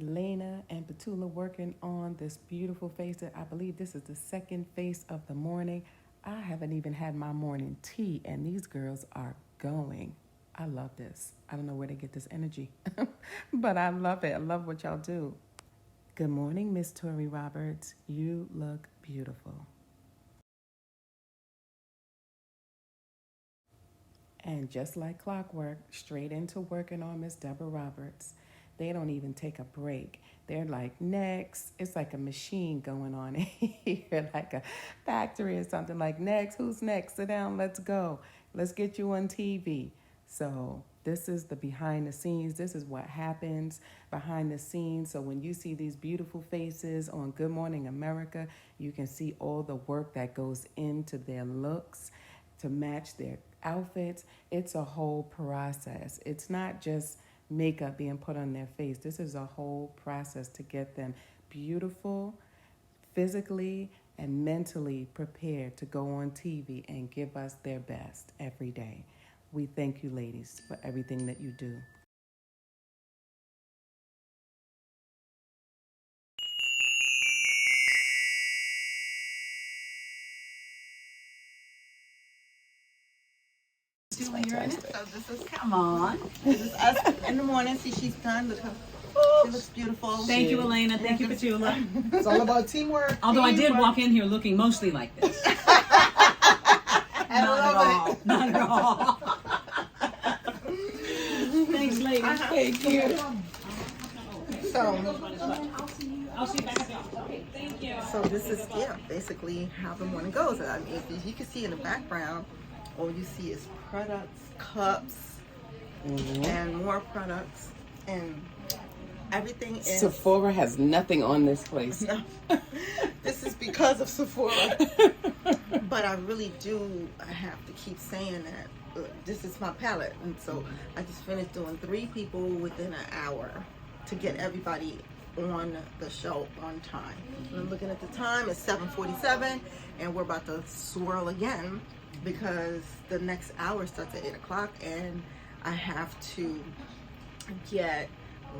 Elena and Petula working on this beautiful face that I believe this is the second face of the morning. I haven't even had my morning tea, and these girls are going. I love this. I don't know where they get this energy, but I love it. I love what y'all do. Good morning, Miss Tori Roberts. You look beautiful. And just like clockwork, straight into working on Miss Debra Roberts. They don't even take a break. They're like, next. It's like a machine going on here, like a factory or something. Like, next, who's next? Sit down, let's go. Let's get you on TV. So this is the behind the scenes. This is what happens behind the scenes. So when you see these beautiful faces on Good Morning America, you can see all the work that goes into their looks to match their outfits. It's a whole process. It's not just makeup being put on their face. This is a whole process to get them beautiful, physically and mentally prepared to go on TV and give us their best every day. We thank you, ladies, for everything that you do. So this is, come on. This is us in the morning. See, she's done. Look, she looks beautiful. Thank you, Elena. Thank you, Petula. It's all about teamwork. Although I did walk in here looking mostly like this. Not at all. Not at all. Thanks, ladies. Thank you. So, I'll see you back at the office. Okay, thank you. so this is, yeah, basically how the morning goes. I mean, if you can see in the background, all you see is products, cups, and more products, and everything is... Sephora has nothing on this place. No. This is because of Sephora. But I really do, I have to keep saying that this is my palette. And so I just finished doing 3 people within an hour to get everybody on the show on time. And I'm looking at the time, it's 7:47, and we're about to swirl again because the next hour starts at 8 o'clock, and I have to get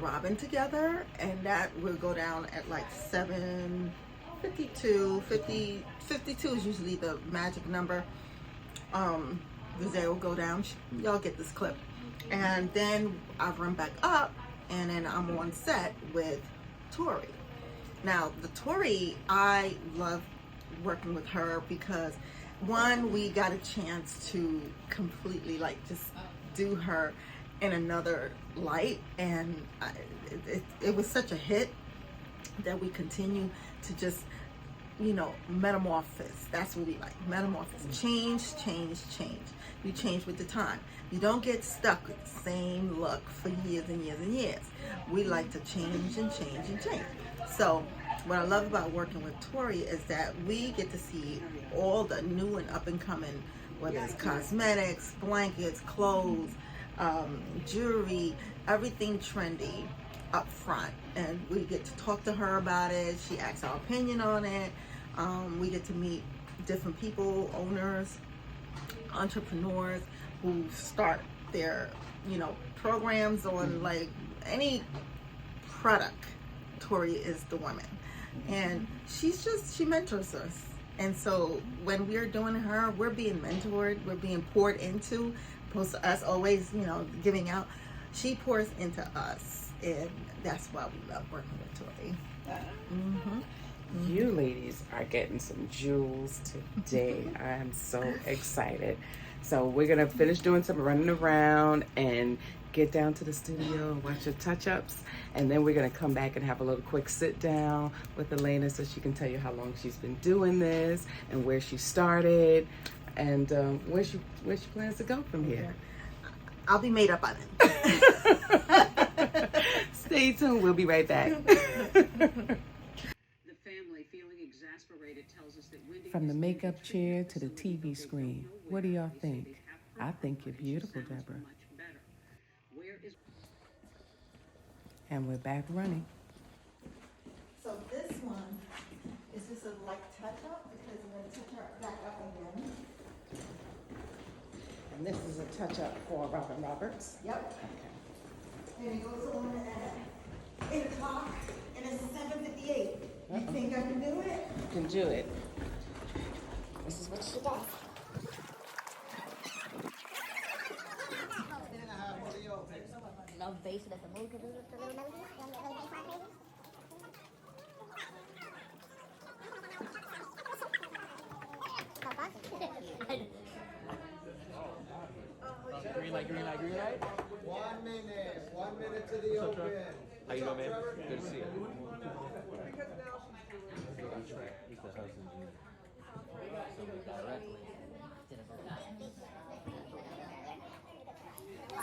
Robin together, and that will go down at like 7:52. 52 is usually the magic number. The day will go down. Y'all get this clip. And then I run back up, and then I'm on set with Tori. Now, the Tori, I love working with her because, one, we got a chance to completely like just do her in another light, and it was such a hit that we continue to just, you know, metamorphosis. That's what we like. Metamorphosis. Change. You change with the time. You don't get stuck with the same look for years and years and years. We like to change and change and change. So what I love about working with Tori is that we get to see all the new and up and coming, whether it's cosmetics, blankets, clothes, jewelry, everything trendy up front. And we get to talk to her about it. She asks our opinion on it. We get to meet different people, owners, entrepreneurs who start their, you know, programs on like any product. Tori is the woman, and she mentors us. And so when we're doing her, we're being mentored, we're being poured into, opposed to us always, you know, giving out. She pours into us, and that's why we love working with Tori. You ladies are getting some jewels today. I am so excited. So we're going to finish doing some running around and get down to the studio and watch the touch-ups. And then we're going to come back and have a little quick sit down with Elena so she can tell you how long she's been doing this and where she started and where she plans to go from here. I'll be made up by then. Stay tuned. We'll be right back. From the makeup chair to the TV screen, what do y'all think? I think you're beautiful, Debra. And we're back running. So this one is just a light touch-up because I'm going to touch her back up again. And this is a touch-up for Robin Roberts. Yep. Okay. And it goes on and 8 o'clock, and it's 7:58. You think I can do it? You can do it. This is what she does. Love bass, that's the mood to do the little melodies. Green light, green light, green light. 1 minute. 1 minute to the open. How you doing, man? Good to see you. He's the house engineer.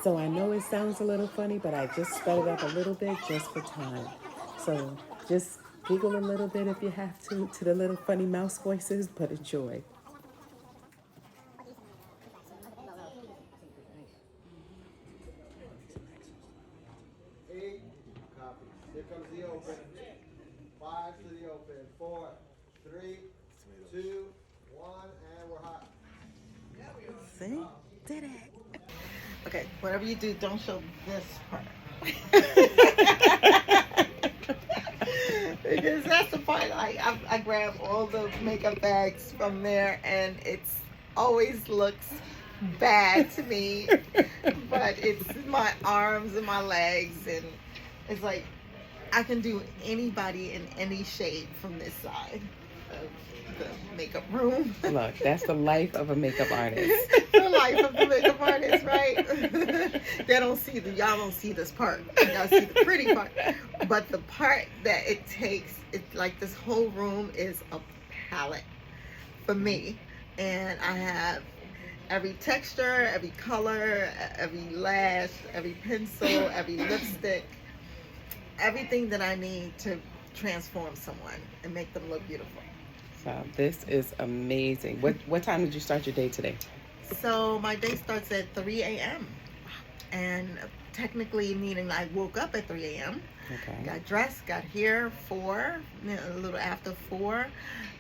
So I know it sounds a little funny, but I just sped it up a little bit just for time. So just giggle a little bit if you have to the little funny mouse voices, but enjoy. Eight copies. Here comes the open. 5 to the open. 4, 3, 2, 1, and we're hot. See? Did it. Okay, whatever you do, don't show this part. Because that's the part, I grab all the makeup bags from there, and it's always looks bad to me. But it's my arms and my legs, and it's like I can do anybody in any shape from this side of the makeup room. Look, that's the life of a makeup artist. The life of the makeup artist, right? They don't see y'all don't see this part. Y'all see the pretty part. But the part that it takes, it's like this whole room is a palette for me. And I have every texture, every color, every lash, every pencil, every lipstick, everything that I need to transform someone and make them look beautiful. So this is amazing. What time did you start your day today? So my day starts at 3 a.m. And technically meaning I woke up at 3 a.m. Okay. Got dressed, got here 4, a little after 4,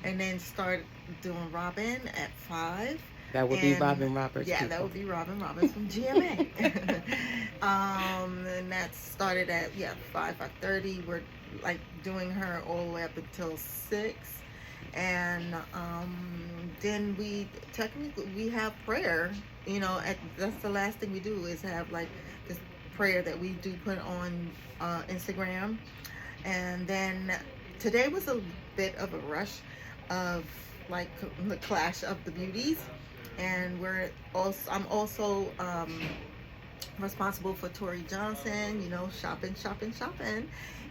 and then started doing Robin at 5. That would be Robin Roberts. Yeah, people. that would be Robin Roberts from GMA. And that started at 5:30. We're like doing her all the way up until 6. And then we have prayer, that's the last thing we do is have like this prayer that we do put on Instagram. And then today was a bit of a rush of like the clash of the beauties, and I'm also responsible for Tori Johnson, shopping,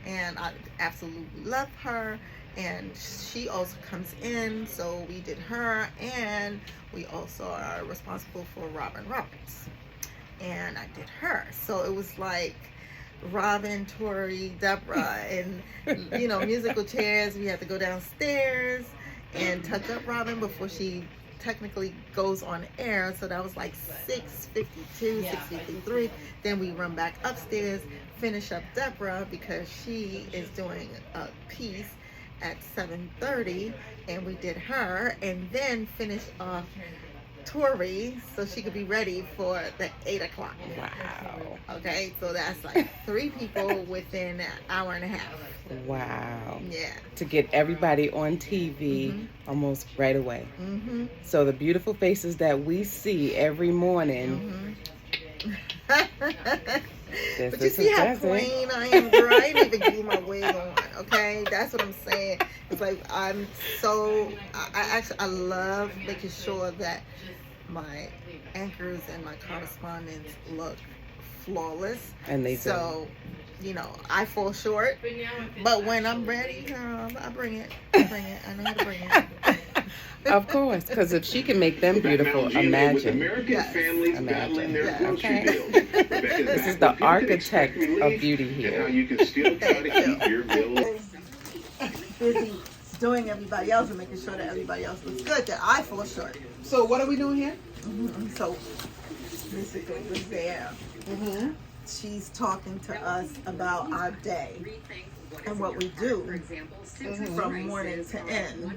and I absolutely love her. And she also comes in, so we did her, and we also are responsible for Robin Roberts, and I did her. So it was like Robin, Tori, Debra, and musical chairs. We had to go downstairs and touch up Robin before she technically goes on air. So that was like 6:52, 6:53. Then we run back upstairs, finish up Debra because she is doing a piece at 7:30, and we did her, and then finished off Tori so she could be ready for the 8 o'clock. Wow. Okay, so that's like 3 people within an hour and a half. Wow. Yeah. To get everybody on TV almost right away. Mm-hmm. So the beautiful faces that we see every morning. But you see how plain I am, girl? I ain't even glue my wig on, okay? That's what I'm saying. It's like I love making sure that my anchors and my correspondents look flawless. And they do. So, I fall short. But when I'm ready, girl, I bring it. I know how to bring it. Of course, because if she can make them beautiful, imagine. Imagine. Okay. This is the architect of beauty here. You can still try to keep your bills. Busy doing everybody else and making sure that everybody else looks good, that I fall short. So what are we doing here? So basically was there. She's talking to us about our day and what we do from morning to end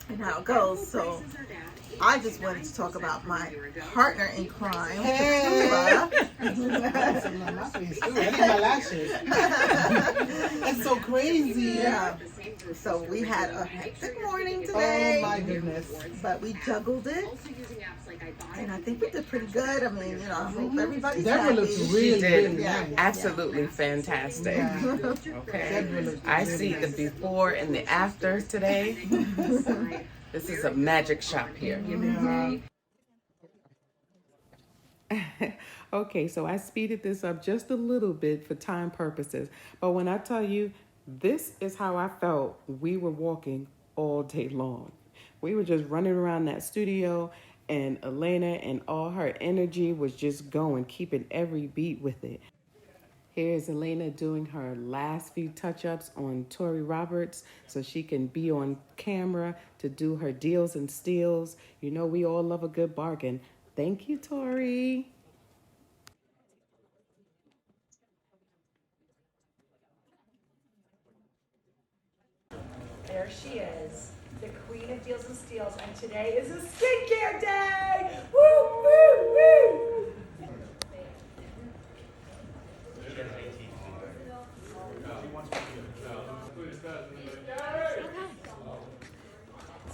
and how it goes. So I just wanted to talk about my partner in crime, Debra, Something on my face too. I need my lashes. That's so crazy. Yeah. So we had a hectic morning today. Oh my goodness. But we juggled it. And I think we did pretty good. I mean, you know, I hope everybody's Deborah happy. looks really, did. really nice. Absolutely fantastic. Okay. I see the before and the after today. This is a magic shop here. Okay, so I speeded this up just a little bit for time purposes. But when I tell you, this is how I felt we were walking all day long. We were just running around that studio, and Elena and all her energy was just going, keeping every beat with it. Here's Elena doing her last few touch-ups on Tori Roberts so she can be on camera to do her deals and steals. You know we all love a good bargain. Thank you, Tori. There she is, the queen of deals and steals, and today is a skincare day! Woo, woo, woo!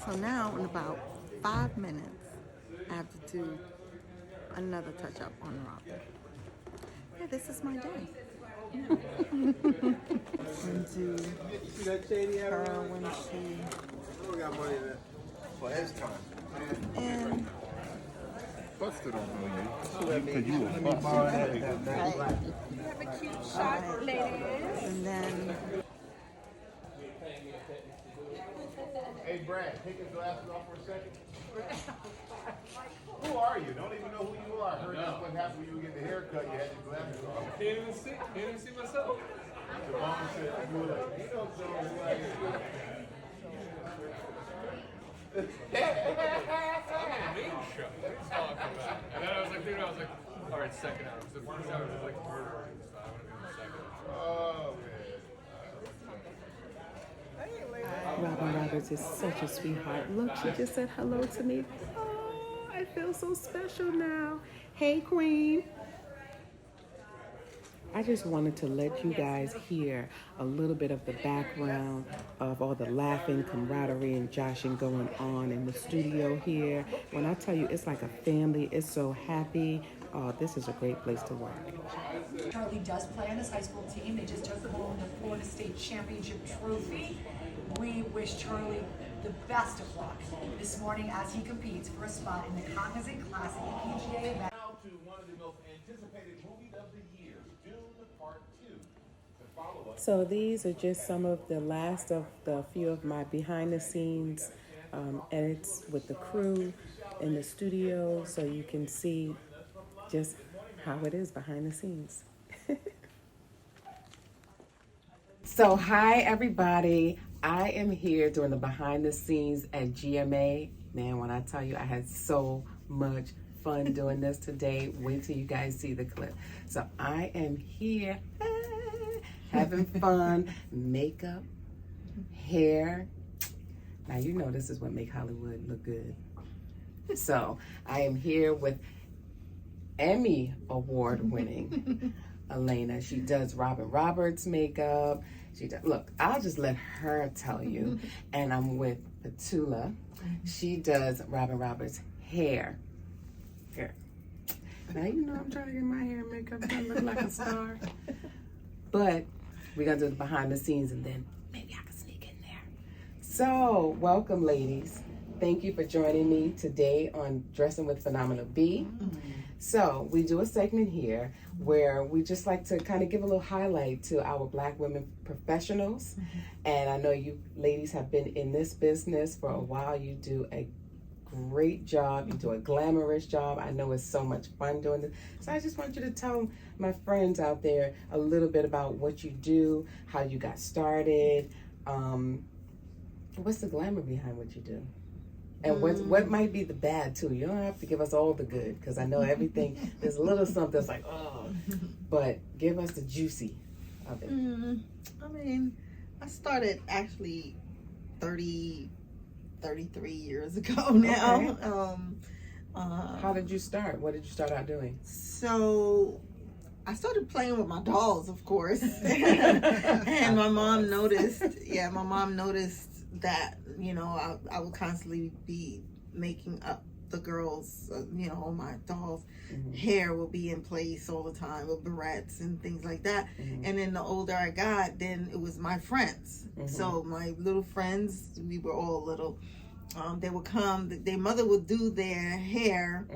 So now in about 5 minutes, I have to do another touch up on Robin. Yeah, this is my day. And do her when she For his time. and Busted on you. Because you were busted. Have a cute shot, ladies. and then Hey, Brad, take his glasses off for a second. Who are you? Don't even know who you are. I heard that's what happened when you were getting the haircut. You had your glasses off. Can't even see myself. The mom said, you were like, you don't know who I am. And then I was like, all right, second hour. The first hour was like murdering, so I want to be in the second hour. Oh, man. Robin Roberts is such a sweetheart. Look, she just said hello to me. Oh, I feel so special now. Hey, Queen. I just wanted to let you guys hear a little bit of the background of all the laughing, camaraderie, and joshing going on in the studio here. When I tell you, it's like a family. It's so happy. Oh, this is a great place to work. Charlie does play on his high school team. They just took home the Florida State Championship trophy. We wish Charlie the best of luck this morning as he competes for a spot in the Cognizant Classic PGA event. Now to one of the most anticipated movies of the year, Dune Part 2. To follow us. So these are just some of the last of the few of my behind the scenes edits with the crew in the studio, so you can see just how it is behind the scenes. So hi everybody, I am here doing the behind the scenes at GMA. Man, when I tell you I had so much fun doing this today, wait till you guys see the clip. So I am here having fun, makeup, hair. Now you know this is what make Hollywood look good. So I am here with Emmy Award winning Elena. She does Robin Roberts makeup. She does, look, I'll just let her tell you. And I'm with Petula. She does Robin Roberts hair. Here. Now you know I'm trying to get my hair and makeup to look like a star. But we're gonna do the behind the scenes and then maybe I can sneak in there. So welcome ladies. Thank you for joining me today on Dressing with Phenomenalb. So we do a segment here where we just like to kind of give a little highlight to our Black women professionals. And I know you ladies have been in this business for a while. You do a great job. You do a glamorous job. I know it's so much fun doing this. So I just want you to tell my friends out there a little bit about what you do, how you got started. What's the glamour behind what you do? And what might be the bad too? You don't have to give us all the good, because I know everything, there's a little something that's like, oh, but give us the juicy of it. I mean, I started actually 33 years ago now. Okay. How did you start? What did you start out doing? So I started playing with my dolls, of course. And my mom noticed, my mom noticed that, you know, I would constantly be making up the girls, you know, my dolls' hair will be in place all the time with barrettes and things like that. And then the older I got, then it was my friends. So my little friends, we were all little. They would come, their mother would do their hair,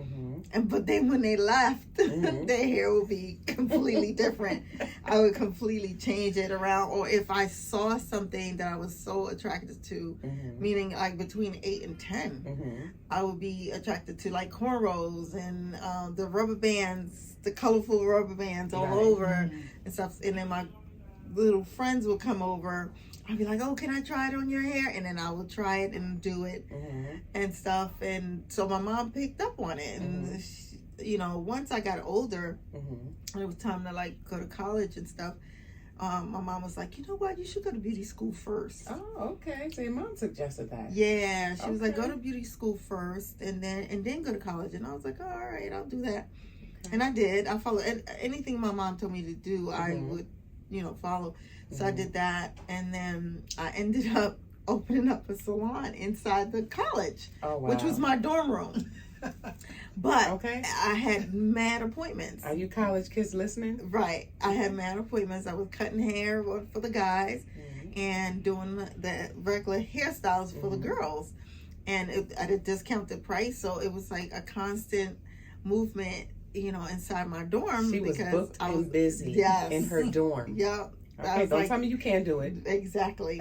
but then when they left, their hair would be completely different. I would completely change it around, or if I saw something that I was so attracted to, meaning like between 8 and 10, I would be attracted to like cornrows and the rubber bands, the colorful rubber bands all over and stuff. And then my little friends would come over. I'd be like, oh, can I try it on your hair? And then I would try it and do it and stuff. And so my mom picked up on it. And, she, you know, once I got older, and it was time to like go to college and stuff, my mom was like, you know what? You should go to beauty school first. Oh, okay. So your mom suggested that. Yeah. She was like, go to beauty school first and then go to college. And I was like, all right, I'll do that. Okay. And I did. I followed anything my mom told me to do, I would, you know, follow. So I did that, and then I ended up opening up a salon inside the college, which was my dorm room. But I had mad appointments. Are you college kids listening? Right. I had mad appointments. I was cutting hair for the guys and doing the regular hairstyles for the girls, and at a discounted price. So it was like a constant movement, you know, inside my dorm. She was booked and busy in her dorm. Yep. Okay, don't tell me you can't do it. Exactly.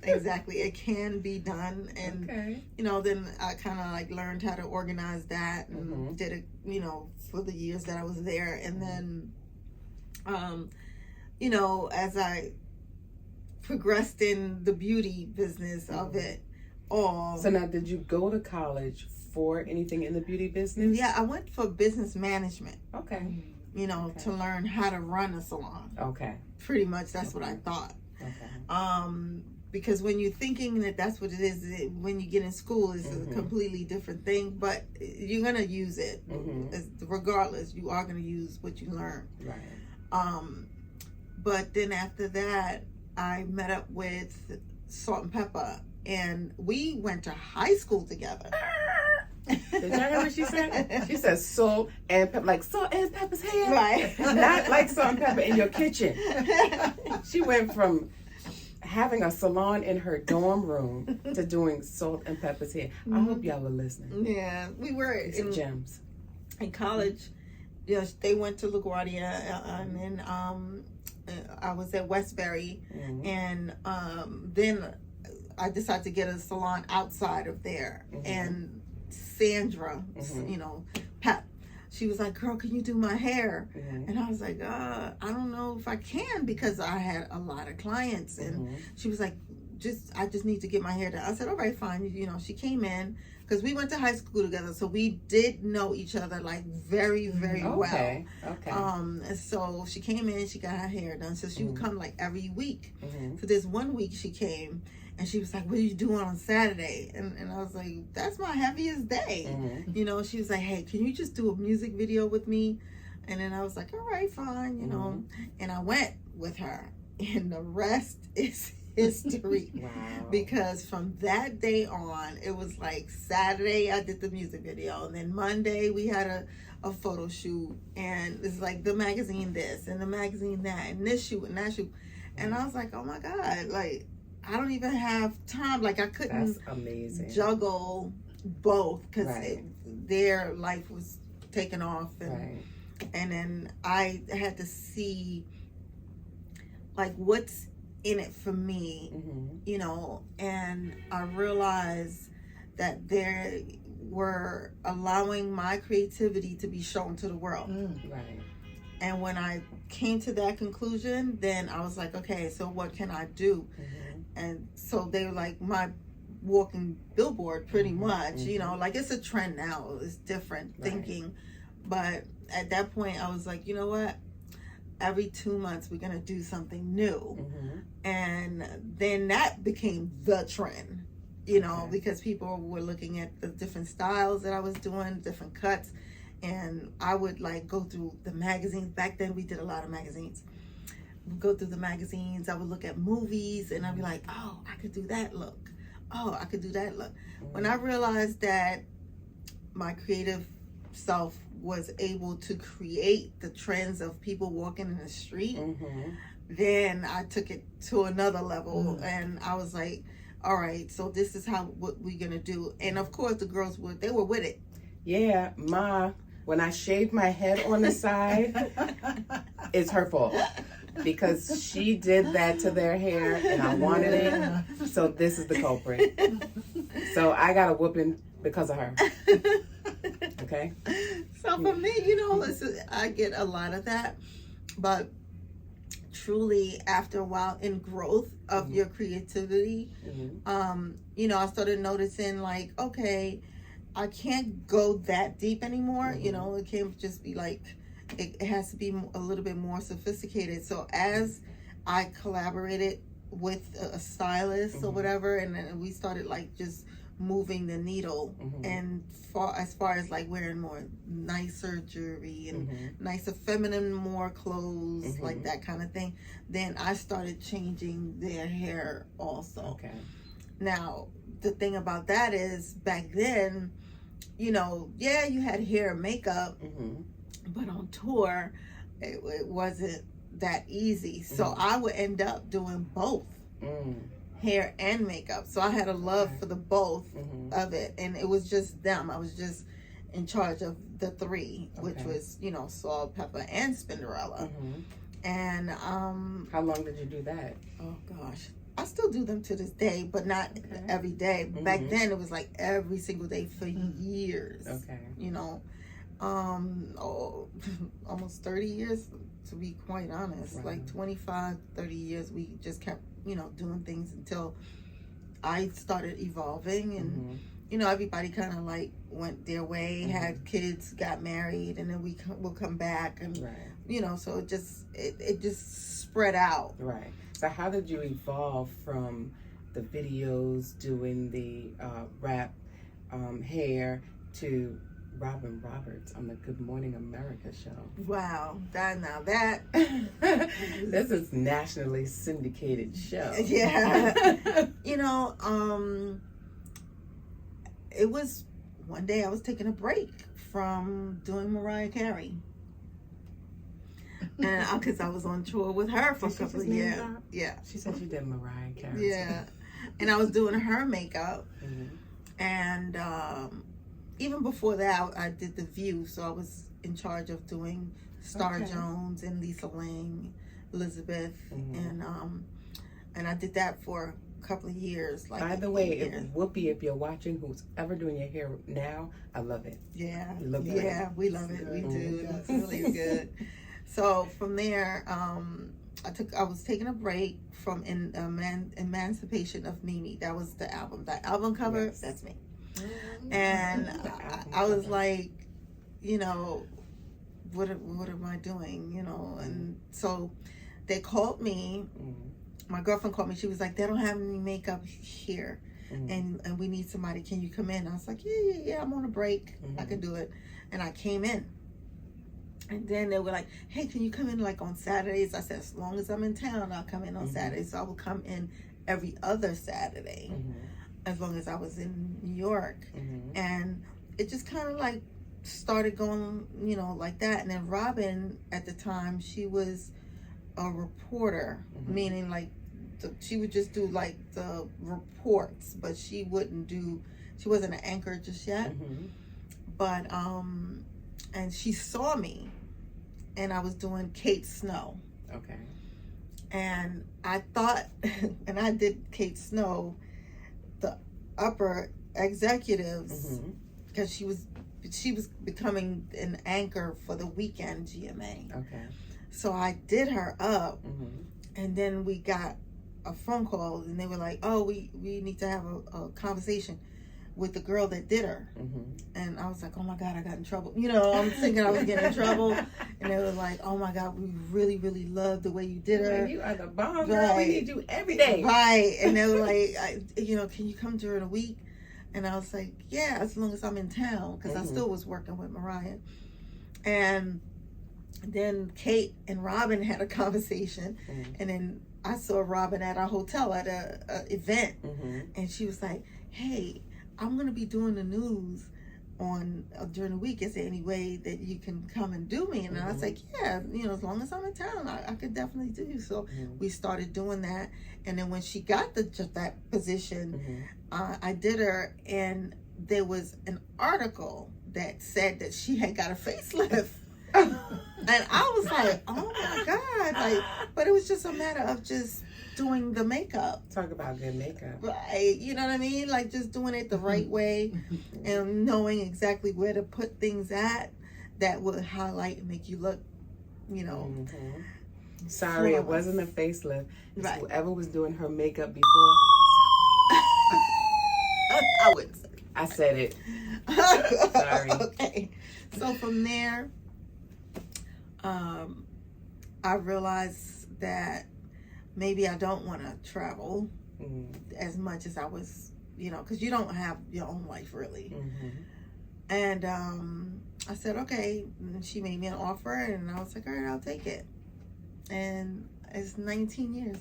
Exactly. It can be done. And, you know, then I kind of like learned how to organize that and did it, you know, for the years that I was there. And then, you know, as I progressed in the beauty business of it all. So now, did you go to college for anything in the beauty business? Yeah, I went for business management. Okay. You know, to learn how to run a salon. Okay. Pretty much that's what I thought. Okay. Because when you're thinking that that's what it is, when you get in school, it's a completely different thing. But you're gonna use it, regardless. You are gonna use what you learn. Right. But then after that, I met up with Salt and Pepper, and we went to high school together. Did y'all hear what she said? She said salt and pepper, like salt and pepper's hair. Right. Not like salt and pepper in your kitchen. She went from having a salon in her dorm room to doing salt and pepper's hair. I hope y'all were listening. Yeah, we were in gems. In college, you know, they went to LaGuardia, and then I was at Westbury, and then I decided to get a salon outside of there, and Sandra, you know, Pat, she was like, girl, can you do my hair? And I was like, I don't know if I can, because I had a lot of clients. And she was like, I just need to get my hair done. I said, all right, fine. You know, she came in, because we went to high school together, so we did know each other like very, very well. Okay. And so she came in, she got her hair done. So she would come like every week. So this one week she came, and she was like, what are you doing on Saturday? And I was like, that's my heaviest day. You know, she was like, hey, can you just do a music video with me? And then I was like, all right, fine, you know. And I went with her. And the rest is history. Wow. Because from that day on, it was like Saturday I did the music video. And then Monday we had a photo shoot. And it's like the magazine this and the magazine that and this shoot and that shoot. And I was like, oh my God, like, I don't even have time. Like, I couldn't juggle both, because their life was taken off. And, and then I had to see, like, what's in it for me, you know, and I realized that they were allowing my creativity to be shown to the world. And when I came to that conclusion, then I was like, okay, so what can I do? And so they were like my walking billboard, pretty much. You know, like, it's a trend now. It's different thinking. But at that point, I was like, you know what? Every 2 months, we're going to do something new. And then that became the trend, you know, because people were looking at the different styles that I was doing, different cuts. and I would like go through the magazines. Back then we did a lot of magazines. We'd go through the magazines, I would look at movies, and I'd be like, oh, I could do that look. Oh, I could do that look. When I realized that my creative self was able to create the trends of people walking in the street, then I took it to another level, and I was like, all right, so this is what we're gonna do. And of course the girls were with it. Yeah, when I shaved my head on the side, it's her fault. Because she did that to their hair and I wanted it. So this is the culprit. So I got a whooping because of her. Okay? So for me, you know, listen, I get a lot of that. But truly, after a while, in growth of your creativity, you know, I started noticing like, okay, I can't go that deep anymore. You know, it can't just be like, it has to be a little bit more sophisticated. So as I collaborated with a stylist or whatever, and then we started like just moving the needle, and as far as like wearing more nicer jewelry and nicer feminine more clothes, like that kind of thing, then I started changing their hair also. Okay. Now the thing about that is back then, you know, yeah, you had hair and makeup, but on tour it wasn't that easy. So I would end up doing both hair and makeup. So I had a love for the both of it, and it was just them. I was just in charge of the three, which was, you know, Salt, Pepper, and Spinderella. And how long did you do that? Oh gosh, I still do them to this day, but not every day. Back then it was like every single day for years. You know, almost 30 years, to be quite honest. Like 25, 30 years, we just kept, you know, doing things until I started evolving, and you know, everybody kind of like went their way, had kids, got married, and then we'll come back, and you know, so it just spread out. Right. So how did you evolve from the videos doing the rap hair to Robin Roberts on the Good Morning America show? Wow, that this is nationally syndicated show. Yeah. You know, it was one day I was taking a break from doing Mariah Carey, and because I was on tour with her for a couple of years. Yeah, she said she did Mariah Carey. Yeah, and I was doing her makeup, and even before that, I did The View, so I was in charge of doing Star Jones and Lisa Lang, Elizabeth, and I did that for a couple of years. Like, by the way, Whoopi, if you're watching, who's ever doing your hair now, I love it. Yeah, you look yeah, we love it. We do. It's really good. So from there, I was taking a break from Emancipation of Mimi. That was the album. That album cover, that's me. And I was like, you know, what am I doing, you know? And so they called me, my girlfriend called me, she was like, they don't have any makeup here, and we need somebody, can you come in? I was like, yeah, I'm on a break, I can do it. And I came in, and then they were like, hey, can you come in like on Saturdays? I said, as long as I'm in town, I'll come in on Saturdays. So I would come in every other Saturday, as long as I was in New York. And it just kind of like started going, you know, like that. And then Robin, at the time, she was a reporter, meaning like she would just do like the reports, but she wasn't an anchor just yet. But and she saw me, and I was doing Kate Snow. Okay. And I thought, and I did Kate Snow, the upper executives, because she was becoming an anchor for the weekend GMA. Okay. So I did her up, and then we got a phone call, and they were like, oh, we need to have a conversation with the girl that did her. And I was like, oh my God, I got in trouble. You know, I'm thinking I was getting in trouble. And they were like, oh my God, we really, really love the way you did her. You are the bomb, girl. We need you every day. Right. And they were like, you know, can you come during the week? And I was like, yeah, as long as I'm in town, because I still was working with Mariah. And then Kate and Robin had a conversation, and then I saw Robin at our hotel at a event, and she was like, "Hey, I'm gonna be doing the news on during the week. Is there any way that you can come and do me?" And I was like, "Yeah, as long as I'm in town, I could definitely do you." So we started doing that, and then when she got that position, I did her, and there was an article that said that she had got a facelift. And I was like, oh my God. Like, but it was just a matter of just doing the makeup. Talk about good makeup. Right. You know what I mean? Like just doing it the right way and knowing exactly where to put things at that would highlight and make you look, Sorry, it flawless. wasn't a facelift. It's Right. whoever was doing her makeup before. I wouldn't say. I said it. Sorry. Okay. So from there, I realized that maybe I don't want to travel as much as I was, because you don't have your own life really. And I said, okay. And she made me an offer, and I was like, all right, I'll take it. And it's 19 years.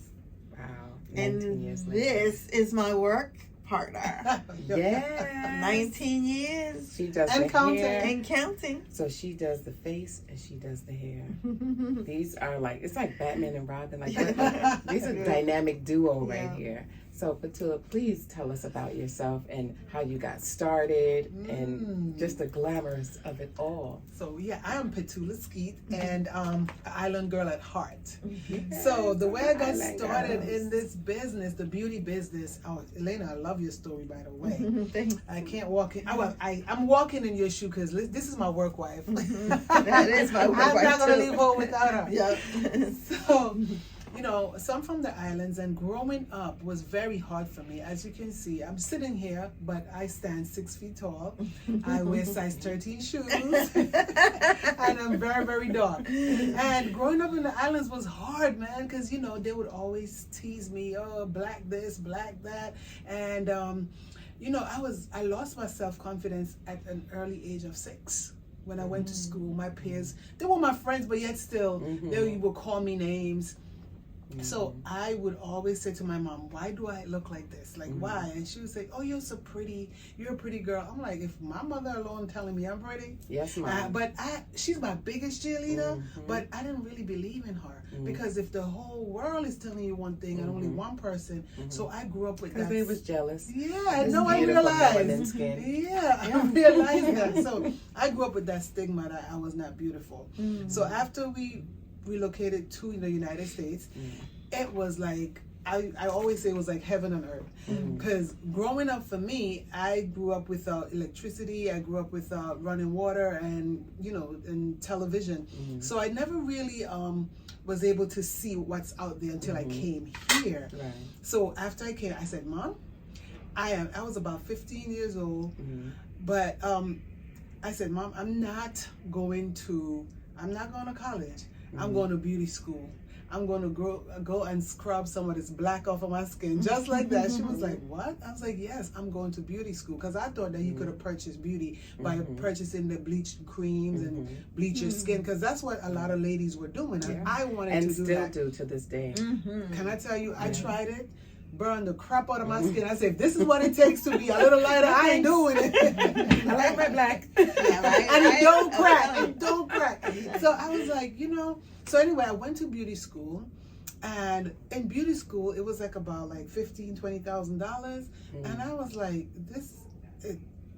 Wow. 19 years later. This is my work partner. Yes. 19 years. She does And the counting. hair. And counting. So she does the face and she does the hair. These are like, it's like Batman and Robin. Like these are dynamic duo right here. So Petula, please tell us about yourself and how you got started and just the glamorous of it all. So yeah, I am Petula Skeet, and an island girl at heart. So the way I got started in this business, the beauty business, Elena, I love your story, by the way. I can't walk in. I'm walking in your shoe because this is my work wife. That is my work wife. I'm not gonna leave home without her. Yep. So. So I'm from the islands, and growing up was very hard for me. As you can see, I'm sitting here, but I stand 6 feet tall. I wear size 13 shoes, and I'm very, very dark. And growing up in the islands was hard, man, because, they would always tease me, oh, black this, black that. And, I lost my self-confidence at an early age of 6. When I went to school, my peers, they were my friends, but yet still, they would call me names. So I would always say to my mom, why do I look like this? Like, why? And she would say, oh, you're so pretty. You're a pretty girl. I'm like, if my mother alone telling me I'm pretty. Yes, mom. But she's my biggest cheerleader, but I didn't really believe in her. Because if the whole world is telling you one thing and only one person, so I grew up with that. Because they was jealous. Yeah, I realized. Yeah, I realized that. So I grew up with that stigma that I was not beautiful. So after we relocated to the United States, it was like, I always say it was like heaven on earth. Because growing up for me, I grew up without electricity, I grew up without running water and, and television. So I never really was able to see what's out there until I came here. Right. So after I came, I said, Mom, I was about 15 years old, but I said, Mom, I'm not going to college. I'm going to beauty school. I'm going to go and scrub some of this black off of my skin, just like that. She was like, what? I was like, yes, I'm going to beauty school. Because I thought that you could have purchased beauty by purchasing the bleach creams and bleach your skin. Because that's what a lot of ladies were doing. And I wanted to do that. And still do to this day. Can I tell you, I tried it. Burned the crap out of my skin. I said, if this is what it takes to be a little lighter, I ain't doing it. I like my black. Yeah, right, and it don't crack. It don't crack. So I was like, So anyway, I went to beauty school. And in beauty school, it was like about like $15,000-$20,000. And I was like,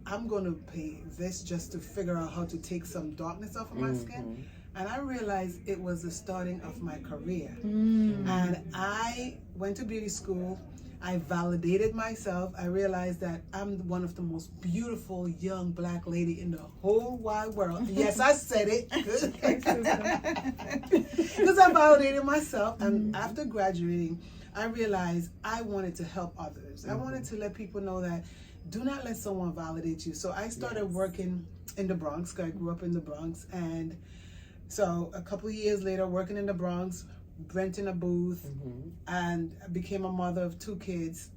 I'm going to pay this just to figure out how to take some darkness off of my skin. And I realized it was the starting of my career. And I went to beauty school. I validated myself. I realized that I'm one of the most beautiful young black lady in the whole wide world. Yes, I said it. Because I validated myself. And after graduating, I realized I wanted to help others. I wanted to let people know that do not let someone validate you. So I started working in the Bronx, because I grew up in the Bronx. And so a couple of years later, working in the Bronx, renting a booth, and I became a mother of 2 kids.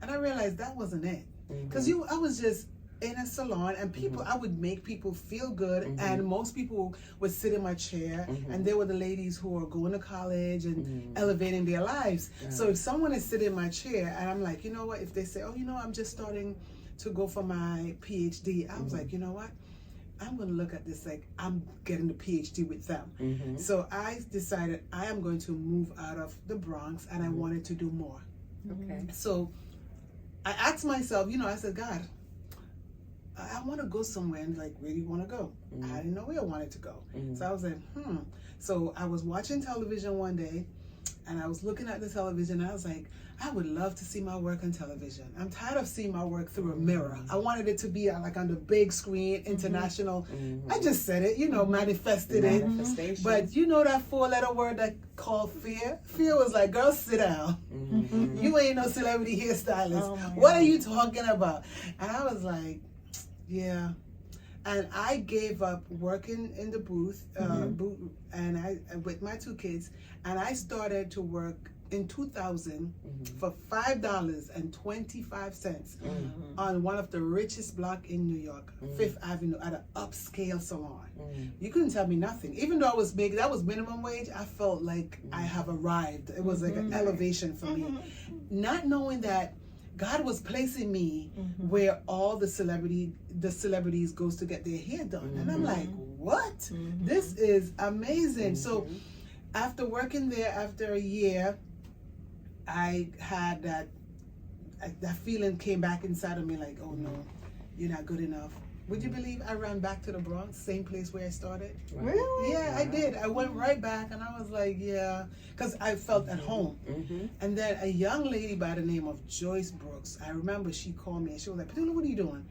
And I realized that wasn't it. Because I was just in a salon, and people, I would make people feel good, and most people would sit in my chair, and they were the ladies who are going to college and elevating their lives. So if someone is sitting in my chair, and I'm like, you know what, if they say, oh, you know, I'm just starting to go for my PhD, I was like, you know what, I'm going to look at this like I'm getting the PhD with them. So I decided I am going to move out of the Bronx, and I wanted to do more. Okay. So I asked myself, you know, I said, God, I want to go somewhere, and like, where do you want to go? I didn't know where I wanted to go. So I was like, So I was watching television one day, and I was looking at the television, and I was like, I would love to see my work on television. I'm tired of seeing my work through a mirror. I wanted it to be like on the big screen, international. I just said it, you know, manifested it. But you know that 4-letter word that called fear? Fear was like, girl, sit down. You ain't no celebrity hairstylist. What are you talking about? And I was like, yeah. And I gave up working in the booth, and I with my 2 kids, and I started to work in 2000 for $5.25 on one of the richest block in New York, 5th Avenue, at an upscale salon. You couldn't tell me nothing. Even though I was making, that was minimum wage, I felt like I have arrived. It was like an elevation for me. Not knowing that God was placing me where all the celebrities goes to get their hair done. And I'm like, what? This is amazing. So after working there, after a year, I had that feeling came back inside of me like, oh no, you're not good enough. Would you believe I ran back to the Bronx, same place where I started? Really? Yeah, I did. I went right back, and I was like, yeah, because I felt at home. And then a young lady by the name of Joyce Brooks, I remember she called me, and she was like, Petula, what are you doing?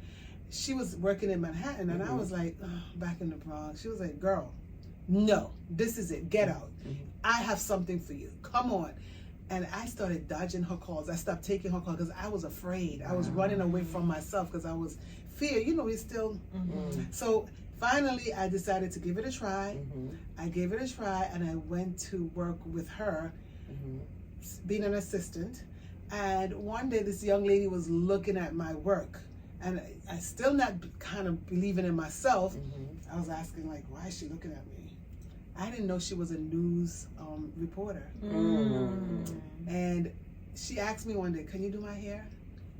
She was working in Manhattan, and I was like, oh, back in the Bronx. She was like, girl, no, this is it. Get out. I have something for you. Come on. And I started dodging her calls. I stopped taking her calls because I was afraid. I was running away from myself because I was fear. You know, it's still. So finally, I decided to give it a try. I gave it a try, and I went to work with her, being an assistant. And one day, this young lady was looking at my work, and I still not kind of believing in myself. I was asking, like, why is she looking at me? I didn't know she was a news reporter. And she asked me one day, can you do my hair?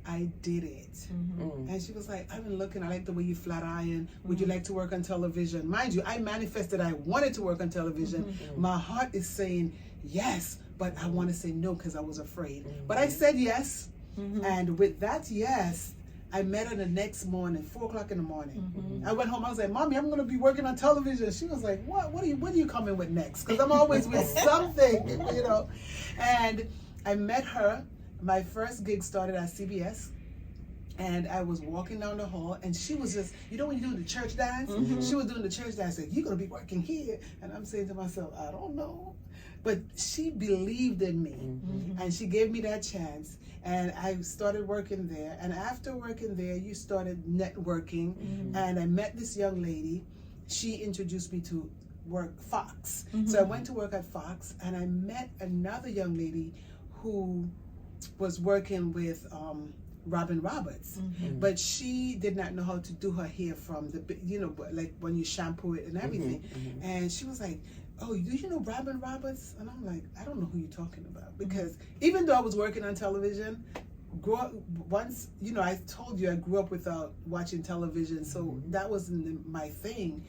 I did it. And she was like, I've been looking, I like the way you flat iron. Would you like to work on television? Mind you, I manifested I wanted to work on television. My heart is saying yes, but I want to say no because I was afraid. But I said yes. And with that yes, I met her the next morning, 4 o'clock in the morning. I went home, I was like, Mommy, I'm gonna be working on television. She was like, what are you coming with next? Because I'm always with something, you know. And I met her. My first gig started at CBS. And I was walking down the hall, and she was just, you know when you do the church dance? She was doing the church dance, like, you're gonna be working here. And I'm saying to myself, I don't know. But she believed in me, and she gave me that chance. And I started working there. And after working there, you started networking. And I met this young lady. She introduced me to work Fox. So I went to work at Fox, and I met another young lady who was working with Robin Roberts, but she did not know how to do her hair from the, you know, like when you shampoo it and everything. And she was like, oh, do you know Robin Roberts? And I'm like, I don't know who you're talking about, because even though I was working on television, once, you know, I told you I grew up without watching television, so that wasn't my thing.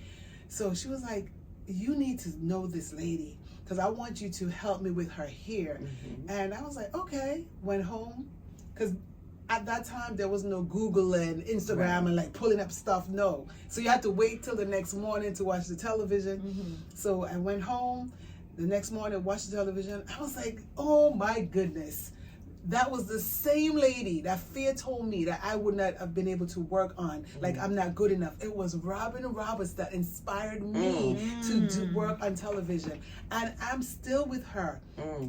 So she was like, you need to know this lady, because I want you to help me with her hair. And I was like, okay. Went home, because at that time there was no Google and Instagram and like pulling up stuff, no. So you had to wait till the next morning to watch the television. So I went home the next morning, watched the television. I was like, oh my goodness. That was the same lady that fear told me that I would not have been able to work on. Like, I'm not good enough. It was Robin Roberts that inspired me to work on television. And I'm still with her.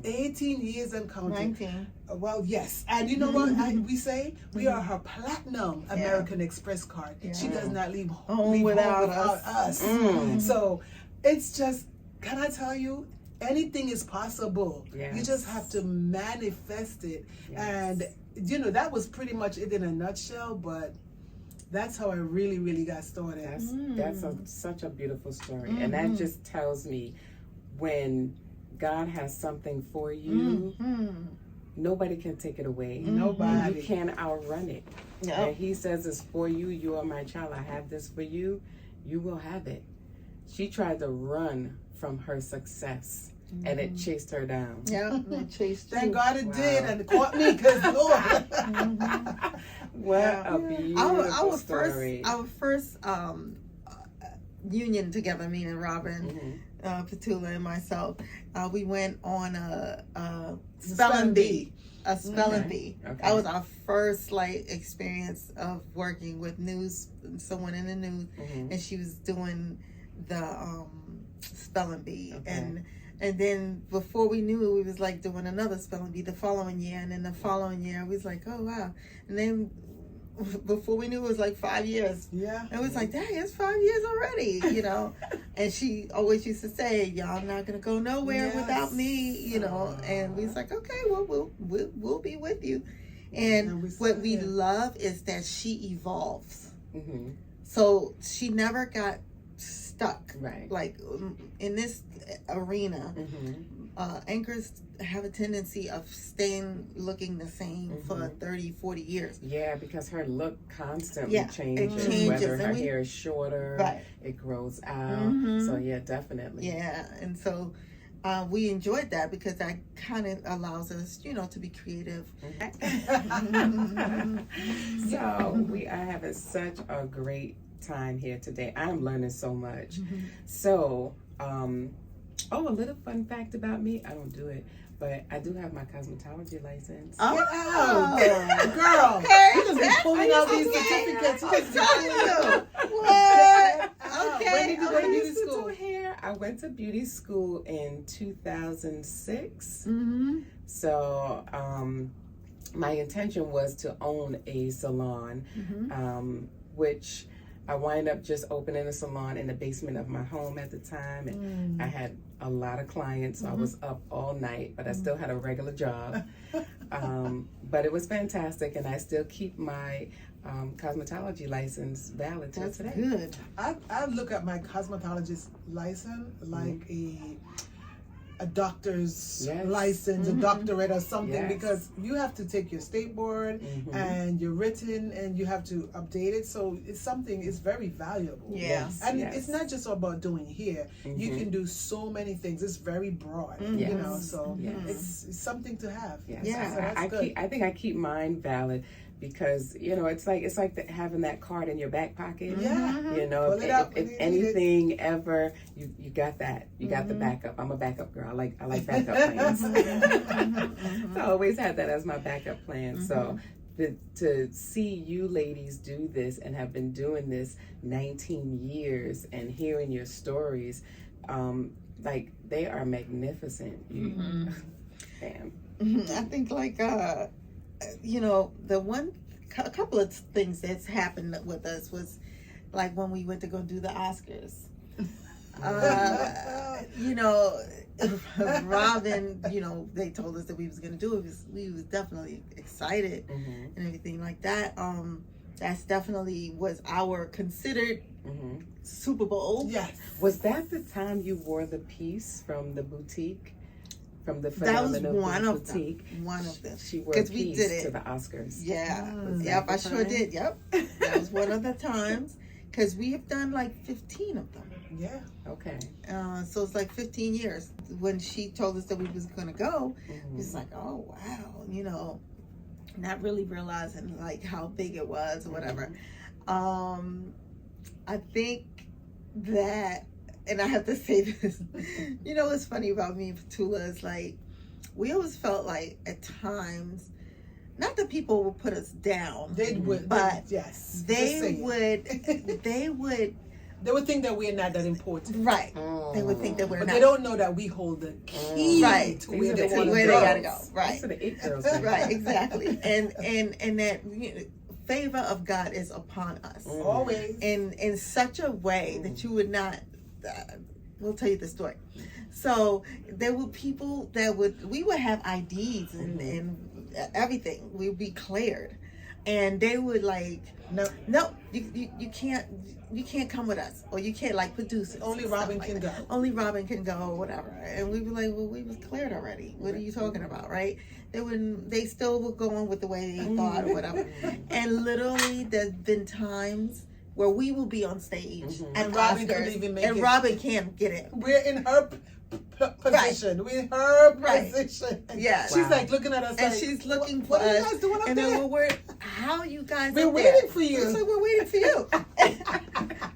18 years and counting. 19. Well, yes. And you know what we say? We are her platinum American Express card. She does not leave home without us. So it's just, can I tell you, anything is possible. You just have to manifest it. And, you know, that was pretty much it in a nutshell. But That's how I really, really got started. That's such a beautiful story. And that just tells me when God has something for you, nobody can take it away. Nobody. You can't outrun it. Yep. And he says it's for you. You are my child. I have this for you. You will have it. She tried to run from her success, and it chased her down. Yeah, it chased you. Thank God it did, and it caught me because Lord. What a beautiful story. Our first union together, me and Robin, Petula and myself, we went on a spelling bee. A spelling bee. Okay. That was our first experience of working with someone in the news, and she was doing the spelling bee, and then before we knew it, we was doing another spelling bee the following year, and then the following year we was like, oh wow, and then before we knew it was 5 years. Yeah. And it was dang, it's 5 years already, And she always used to say, y'all not gonna go nowhere without me, And we was like, okay, well we'll be with you. And what we love is that she evolves. So she never got stuck. Right. In this arena, anchors have a tendency of looking the same for 30, 40 years. Yeah, because her look constantly changes. It changes. Whether her hair is shorter, it grows out. So yeah, definitely. Yeah, and so we enjoyed that because that kind of allows us, to be creative. So we are having such a great time here today. I'm learning so much. So, a little fun fact about me. I don't do it, but I do have my cosmetology license. Get out, girl! You just be pulling out these certificates. What? Okay. When did you go to beauty school? Hair. I went to beauty school in 2006. So, my intention was to own a salon, which I wind up just opening a salon in the basement of my home at the time, and I had a lot of clients, so I was up all night, but I still had a regular job. But it was fantastic, and I still keep my cosmetology license valid till today. Good. I look at my cosmetologist license like a doctor's license, a doctorate or something, because you have to take your state board and you're written and you have to update it. So it's very valuable. And it's not just about doing hair. You can do so many things. It's very broad, so it's something to have. I think I keep mine valid because it's like having that card in your back pocket. If anything ever, you got that. You got the backup. I'm a backup girl. I like backup plans. So I always had that as my backup plan. So to see you ladies do this and have been doing this 19 years and hearing your stories, they are magnificent. Damn. I think a couple of things that's happened with us was when we went to go do the Oscars. Robin, they told us that we was going to do it. We was definitely excited and everything like that. That's definitely was our considered Super Bowl. Yes. Was that the time you wore the piece from the boutique? From the Phenomenalb.boutique. One of them. She wore a piece to the Oscars. Yeah. Yep, I sure did. Yep. That was one of the times. Because we have done 15 of them. Yeah. Okay. So it's 15 years. When she told us that we was going to go, it was oh, wow. Not really realizing how big it was or whatever. I think that, and I have to say this, what's funny about me and Petula is we always felt at times, not that people would put us down. They would, but they would think that we're not that important. Right. They would think that we're but not. they don't know that we hold the key to where they gotta go. Right. These are the it girls. Right, exactly. And that favor of God is upon us. Always. In such a way that you would not we'll tell you the story. So there were people that we would have IDs and everything. We would be cleared. and they would like, no, you can't come with us, or you can't like produce it. Only Robin can go. Only Robin can go, or whatever. And we were like, well, we was cleared already. What are you talking about, right? They still were going with the way they thought, or whatever. And literally, there's been times where we will be on stage and Robin couldn't even make it. And Robin can't get it. We're in her position. Right. We're in her position. Yeah. She's like looking at us and like, she's looking for what us. are you guys doing up and there? then we're how you guys we're up waiting there? for you. So we're waiting for you.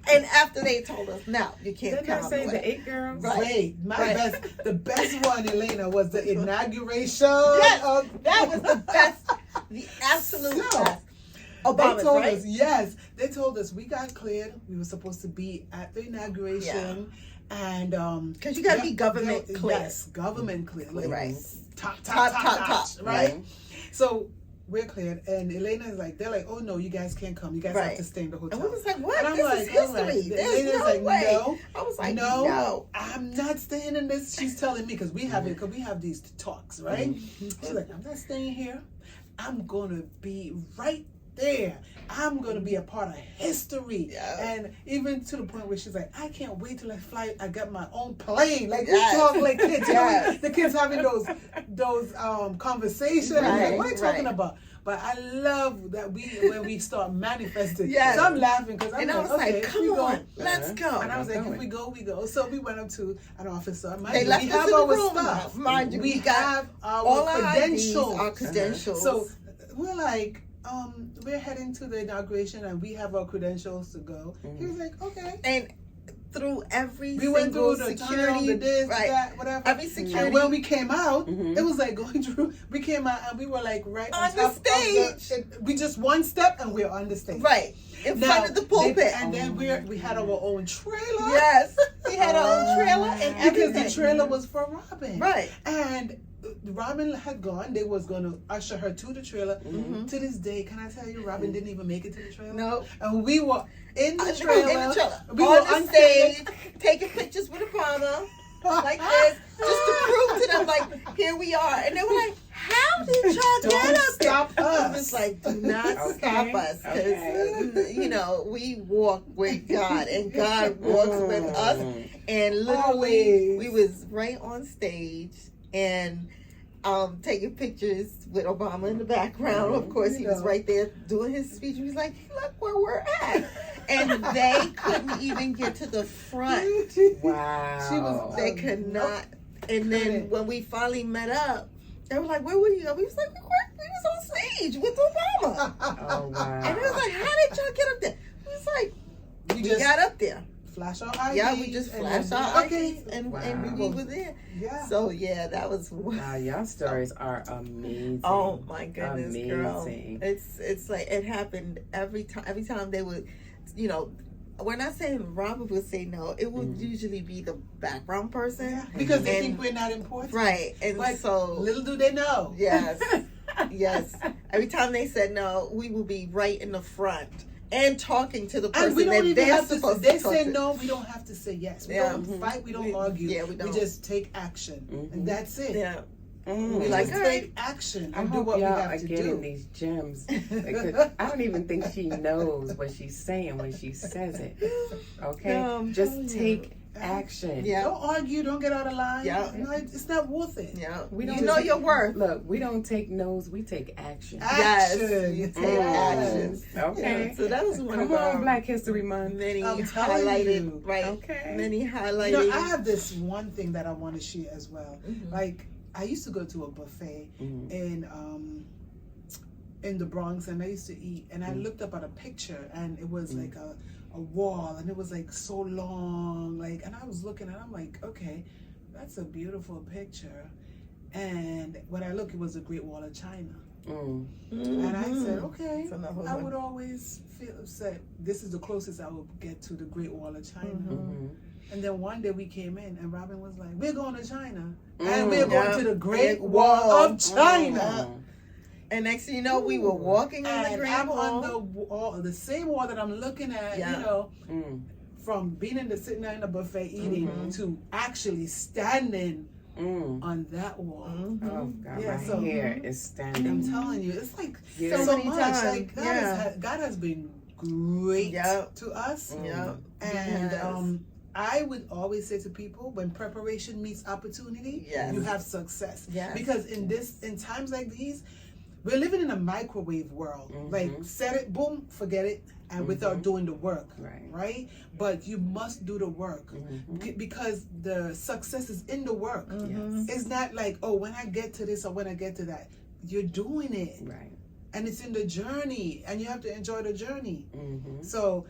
And after they told us, no, you can't Didn't come. I say the 8 girls? Right. Wait, the best one, Elena, was the inauguration. Yes, that was the best, the absolute best. Obama's, they told us, yes, they told us we got cleared. We were supposed to be at the inauguration. Yeah. And because you got to be government cleared. Yes, government cleared. Like, right. Top, right? Mm-hmm. So we're cleared, and Elena's like, they're like, oh no, you guys can't come. You guys have to stay in the hotel. And we was like, what? And I'm this like, is history. Right. There's Elena's no like, way. no. I was like, no, I'm not staying in this. She's telling me because we have these talks, right? She's like, I'm not staying here. I'm gonna be right there. I'm gonna be a part of history. And even to the point where she's like, I can't wait till I fly. I got my own plane. Like we talk like kids. You know, the kids having those conversations. Right, like, what are you talking about? But I love that when we start manifesting. So I'm laughing because I'm like, okay, come on, let's go. And I was like, if we go, we go. So we went up to an officer. They left us in the room. Mind you, we have all our credentials. Our credentials. So we're like, we're heading to the inauguration and we have our credentials to go. He was like, okay. And through every we went through the security, that, whatever. Every security. And when we came out, it was like going through. We came out and we were like right on the stage. We just one step and we're on the stage. Right. In front of the pulpit. And then we had our own trailer. Yes. We had our own trailer and everything. Because the trailer was for Robin. Right. And Robin had gone. They was going to usher her to the trailer. To this day, can I tell you, Robin didn't even make it to the trailer? No. And we were in the trailer. We were on stage, taking pictures with Obama, like this, just to prove to them, like, here we are. And they were like, how did y'all get up there? Stop us. It was like, do not stop us. Because, you know, we walk with God, and God walks with us. And literally, we was right on stage, and taking pictures with Obama in the background. Of course, he was right there doing his speech. He was like, look where we're at. And they couldn't even get to the front. Wow. They could not. And then when we finally met up, they were like, where were you? We was like, we was on stage with Obama. Oh, wow. And it was like, how did y'all get up there? It was like, we got up there. Flash our IDs. Yeah, we just flashed our IDs and we were there. Yeah. So yeah, that was. Wow, y'all stories are amazing. Oh my goodness, amazing. Girl! It's like it happened every time. Every time they would, you know, we're not saying Robin would say no. It would usually be the background person because they think we're not important, right? And but so little do they know. Yes, yes. Every time they said no, we will be right in the front. And talking to the person and we don't even have to. They say no, we don't have to say yes. We don't fight. We don't argue. Yeah, we don't. We just take action, and that's it. Yeah. We like take action and do what we have to do. Getting these gems. I don't even think she knows what she's saying when she says it. Okay, just take action. Yeah. Don't argue. Don't get out of line. Yeah. No, it's not worth it. Yeah. We don't you know your worth. Look, we don't take no's. We take action. Action. Yes. You take action. Okay. Yeah. So that was one Come of our on, Black History Month. Many I'm highlighted. Right. Okay. Many highlighted. You know, I have this one thing that I want to share as well. Like, I used to go to a buffet in the Bronx, and I used to eat, and I looked up at a picture, and it was like a wall, and it was like so long, like, and I was looking, and I'm like, okay, that's a beautiful picture. And when I looked, it was the Great Wall of China. And I said, okay, I would always say this is the closest I would get to the Great Wall of China. And then one day we came in, and Robin was like, we're going to China. And we're going to the Great Wall of China. And next thing you know, we were walking on the Great Wall. On the wall, the same wall that I'm looking at, you know, from being sitting there in the buffet eating to actually standing on that wall. Oh God, Yeah, my so- hair is standing. I'm telling you, it's like Yeah. so, So many much. times, Like God has been great Yep. to us. Yep. And Yes. I would always say to people, when preparation meets opportunity, Yes. you have success. Yes. Because in times like these, we're living in a microwave world. Like set it, boom, forget it, and without doing the work. Right? But you must do the work because the success is in the work. It's not like, oh, when I get to this or when I get to that. You're doing it. Right. And it's in the journey, and you have to enjoy the journey. So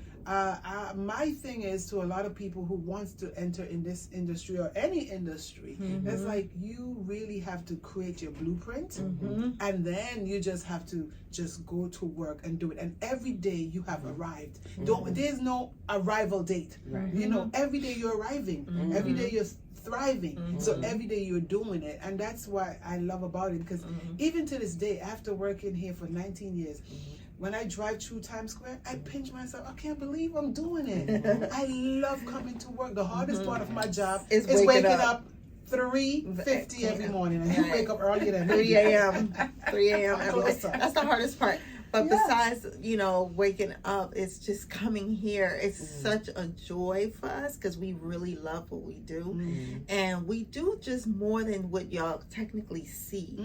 my thing is to a lot of people who wants to enter in this industry or any industry, it's like you really have to create your blueprint, and then you just have to just go to work and do it. And every day you have arrived. There's no arrival date. You know, every day you're arriving. Every day you're thriving. So every day you're doing it, and that's what I love about it, because even to this day, after working here for 19 years, when I drive through Times Square, I pinch myself. I can't believe I'm doing it. I love coming to work. The hardest part of my job is waking up 3:50 every morning, and you wake up earlier than 3 a.m. 3 a.m. Closer. That's the hardest part. But besides, waking up, it's just coming here. It's such a joy for us because we really love what we do. And we do just more than what y'all technically see.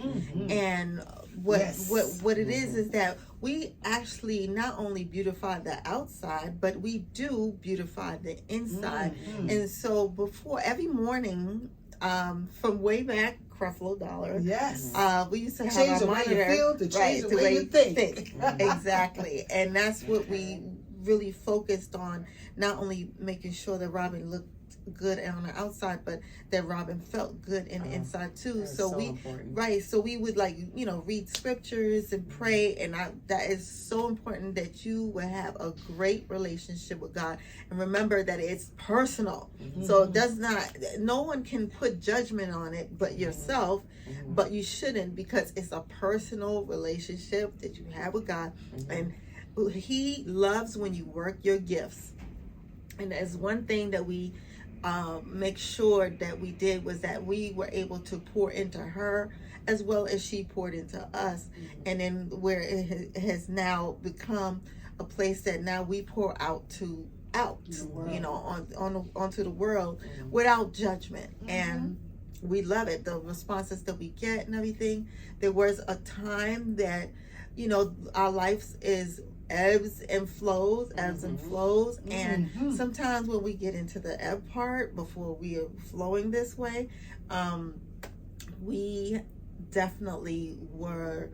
And what it is that we actually not only beautify the outside, but we do beautify the inside. And so before every morning, from way back, Creflo Dollar. Yes. We used to have Change our the way monitor, you feel to change the way you think. Exactly. And that's what we really focused on, not only making sure that Robin looked good on the outside, but that Robin felt good in the inside too. So we important. So we would read scriptures and pray, and that is so important that you will have a great relationship with God. And remember that it's personal. So it does not, no one can put judgment on it but yourself, but you shouldn't, because it's a personal relationship that you have with God. And He loves when you work your gifts. And there's one thing that we make sure that we did was that we were able to pour into her as well as she poured into us. And then where it has now become a place that now we pour out onto the world without judgment. And we love it, the responses that we get and everything. There was a time that our life is ebbs and flows, and sometimes when we get into the ebb part before we are flowing this way, we definitely were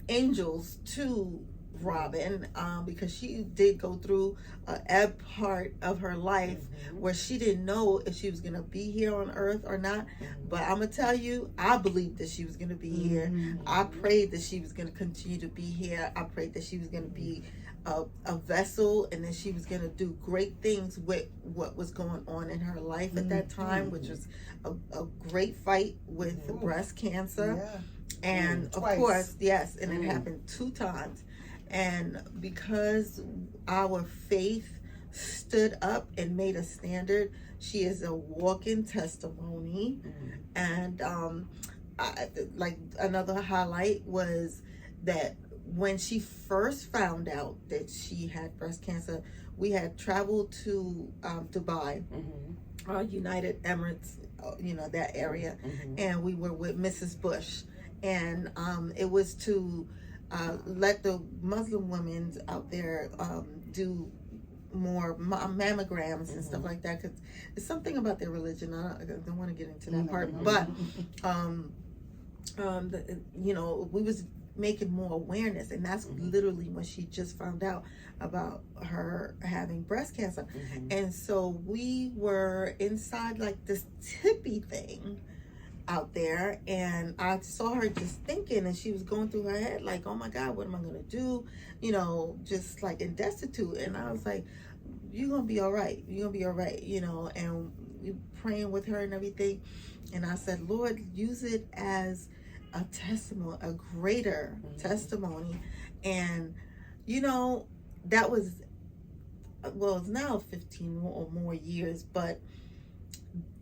angels to Robin, because she did go through an ebb part of her life where she didn't know if she was going to be here on earth or not. But I'm going to tell you, I believed that she was going to be here. I prayed that she was going to continue to be here. I prayed that she was going to be a vessel, and that she was going to do great things with what was going on in her life at that time, which was a great fight with breast cancer. And of course, yes, and it happened 2 times. And because our faith stood up and made a standard, she is a walking testimony. And like another highlight was that when she first found out that she had breast cancer, we had traveled to Dubai, United Emirates, that area, and we were with Mrs. Bush, and it was to let the Muslim women out there do more mammograms and stuff like that, because it's something about their religion. I don't want to get into that part, but we was making more awareness, and that's literally when she just found out about her having breast cancer. And so we were inside like this tippy thing out there, and I saw her just thinking, and she was going through her head like, oh my God, what am I gonna do, just like in destitute. And I was like, you're gonna be all right, and we praying with her and everything. And I said, Lord, use it as a testimony, a greater testimony. And that was, well, it's now 15 or more years, but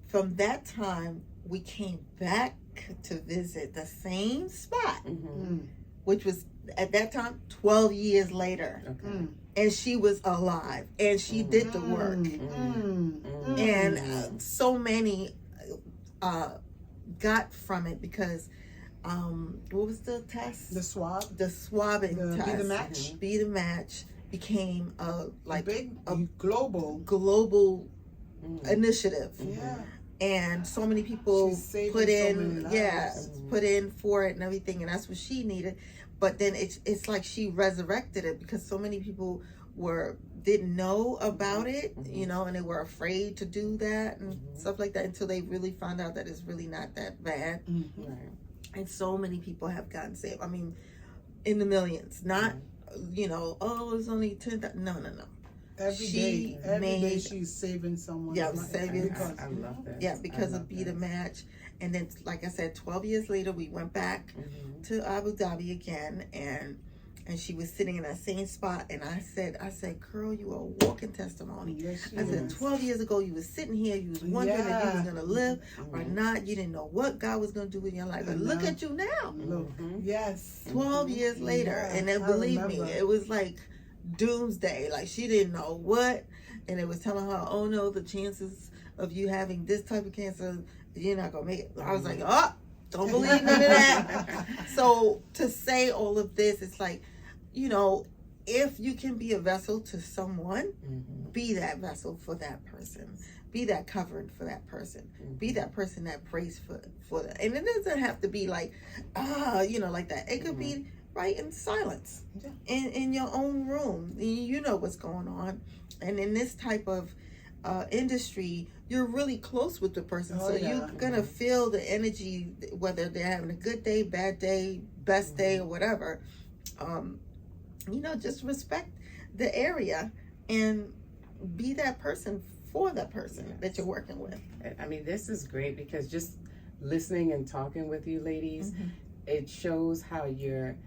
from that time we came back to visit the same spot, which was at that time 12 years later. Okay. And she was alive, and she did the work. And so many got from it because what was the test? The swab. The swabbing test. Be the match. Be the match became a global initiative. Yeah. And so many people put in, put in for it and everything, and that's what she needed. But then it's like she resurrected it because so many people didn't know about it, you know, and they were afraid to do that and stuff like that until they really found out that it's really not that bad. Right. And so many people have gotten saved. I mean, in the millions, not, you know, oh, it's only 10,000. No. Every day she's saving someone's life. I love that. Yeah, because of Be the Match. And then, like I said, 12 years later, we went back to Abu Dhabi again, and she was sitting in that same spot. And I said, girl, you are a walking testimony. Yes, I said, 12 years ago, you was sitting here, you was wondering if you was going to live or not. You didn't know what God was going to do in your life. But look at you now. Yes. 12 years later. And then, believe me, it was like doomsday. Like, she didn't know what. And it was telling her, oh, no, the chances of you having this type of cancer, you're not going to make it. I was like, oh, don't believe none of that. So to say all of this, it's like, you know, if you can be a vessel to someone, be that vessel for that person. Be that covering for that person. Be that person that prays for them. And it doesn't have to be like, you know, like that. It could be right in silence, in your own room. You know what's going on. And in this type of industry, you're really close with the person. So you're going to feel the energy, whether they're having a good day, bad day, best day, or whatever. You know, just respect the area and be that person for that person that you're working with. I mean, this is great because just listening and talking with you ladies, it shows how your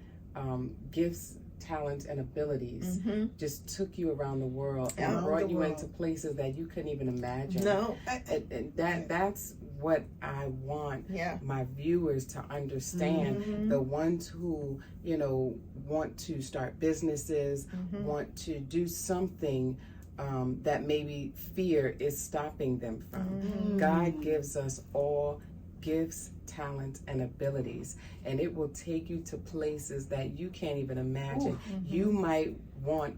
gifts, talents, and abilities just took you around the world and brought you into places that you couldn't even imagine. No. And that's what I want my viewers to understand. The ones who, you know, want to start businesses, want to do something that maybe fear is stopping them from. God gives us all gifts, talents, and abilities, and it will take you to places that you can't even imagine. You might want,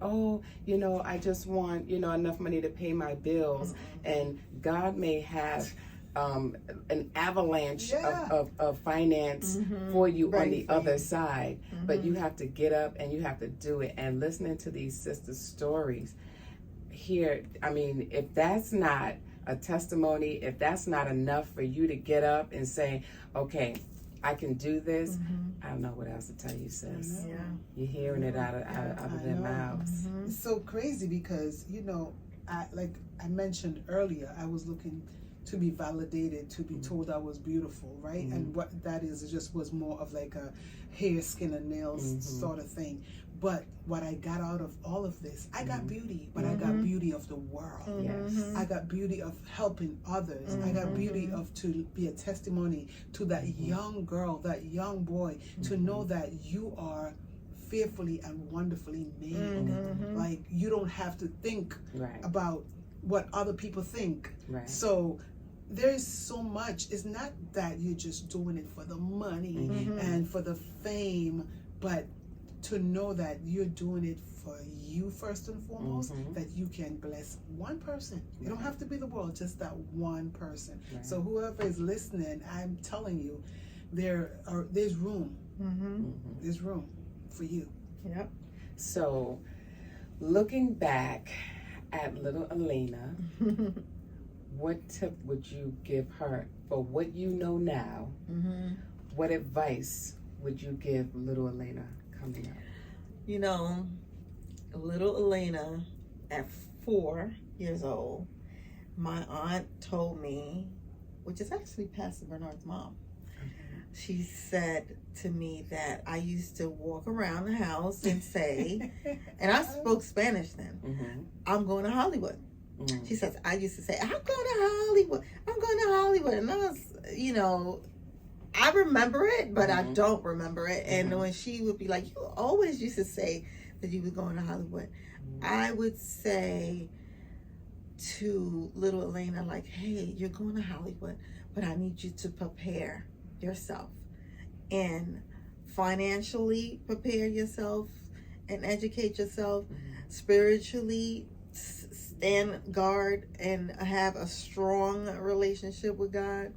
you know, I just want, you know, enough money to pay my bills, and God may have an avalanche of finance for you on the other side, but you have to get up and you have to do it. And listening to these sisters' stories here, I mean, if that's not a testimony, if that's not enough for you to get up and say, okay, I can do this, I don't know what else to tell you, sis. You're hearing it out of their mouths. It's so crazy because, you know, like I mentioned earlier, I was looking to be validated, to be told I was beautiful, right? And what that is, it just was more of like a hair, skin, and nails sort of thing. But what I got out of all of this, I got beauty, but I got beauty of the world. I got beauty of helping others. I got beauty of to be a testimony to that young girl, that young boy, to know that you are fearfully and wonderfully made. Like, you don't have to think about what other people think. So there's so much. It's not that you're just doing it for the money and for the fame, but to know that you're doing it for you first and foremost, that you can bless one person. You don't have to be the world, just that one person. So whoever is listening, I'm telling you, there's room. There's room for you. So looking back at little Elena, what tip would you give her for what you know now? What advice would you give little Elena coming up? You know, little Elena at 4 years old, my aunt told me, which is actually Pastor Bernard's mom, she said to me that I used to walk around the house and say, and I spoke Spanish then, I'm going to Hollywood. She says, I used to say, I'm going to Hollywood. I'm going to Hollywood. And you know, I remember it, but I don't remember it. And when she would be like, you always used to say that you were going to Hollywood, I would say to little Elena, like, hey, you're going to Hollywood, but I need you to prepare yourself and financially prepare yourself and educate yourself, spiritually stand guard and have a strong relationship with God.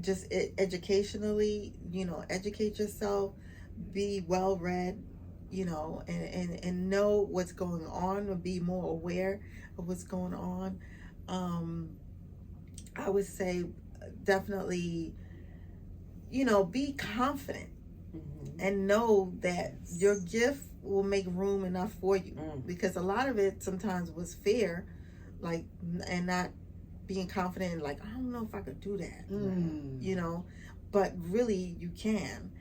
Just educationally, you know, educate yourself, be well read, you know, and know what's going on, or be more aware of what's going on. I would say definitely, you know, be confident and know that your gift will make room enough for you, because a lot of it sometimes was fear, like, and not being confident, like, I don't know if I could do that, you know, but really you can.